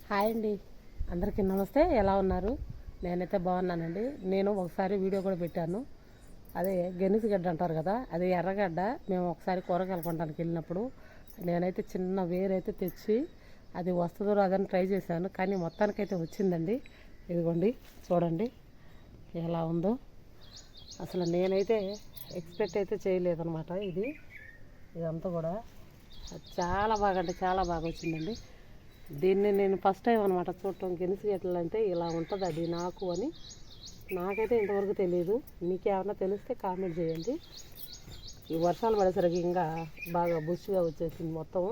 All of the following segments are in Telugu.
హాయ్ అండి, అందరికీ నమస్తే. ఎలా ఉన్నారు? నేనైతే బాగున్నానండి. నేను ఒకసారి వీడియో కూడా పెట్టాను. అదే గెనిసిగడ్డ అంటారు కదా, అది ఎర్రగడ్డ. మేము ఒకసారి కూరగాయలు కొనడానికి వెళ్ళినప్పుడు నేనైతే చిన్న వేరైతే తెచ్చి అది వస్తుందో రాదని ట్రై చేశాను, కానీ మొత్తానికైతే వచ్చిందండి. ఇదిగోండి, చూడండి ఎలా ఉందో. అసలు నేనైతే ఎక్స్పెక్ట్ అయితే చేయలేదన్నమాట. ఇదంతా కూడా చాలా బాగా, అంటే చాలా బాగా వచ్చిందండి. దీన్ని నేను ఫస్ట్ టైం అనమాట చూడటం. గెనిసిగడ్డలు అంటే ఇలా ఉంటుంది అది నాకైతే ఇంతవరకు తెలియదు. మీకేమన్నా తెలిస్తే కామెంట్ చేయండి. ఈ వర్షాలు పడేసరికి ఇంకా బాగా బుష్గా వచ్చేసింది మొత్తం.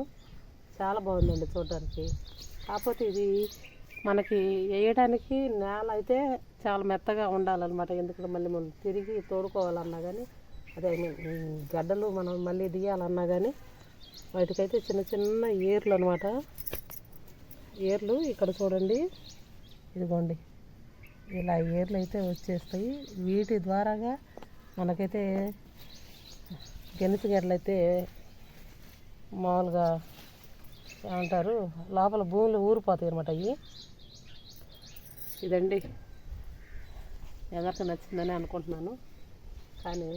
చాలా బాగుందండి చూడడానికి. కాకపోతే ఇది మనకి వేయడానికి నేల అయితే చాలా మెత్తగా ఉండాలన్నమాట. ఎందుకంటే మళ్ళీ మనం తిరిగి తోడుకోవాలన్నా కానీ, అదే గడ్డలు మనం మళ్ళీ తీయాలన్నా కానీ వాటికైతే చిన్న చిన్న ఏర్లు అనమాట. ఏర్లు ఇక్కడ చూడండి, ఇదిగోండి ఇలా ఏర్లు అయితే వచ్చేస్తాయి. వీటి ద్వారాగా మనకైతే గెనిసిగడ్డలు అయితే మామూలుగా ఏమంటారు, లోపల భూమిలో ఊరిపోతాయి అనమాట. ఇదండి, ఎవరికి నచ్చిందని అనుకుంటున్నాను. కానీ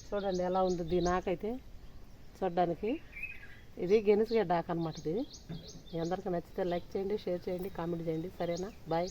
చూడండి ఎలా ఉంటుంది నాకైతే చూడడానికి. ఇది గెనిసిగడ్డ ఆకు అనమాట. ఇది మీ అందరికీ నచ్చితే లైక్ చేయండి, షేర్ చేయండి, కామెంట్ చేయండి. సరేనా? బాయ్.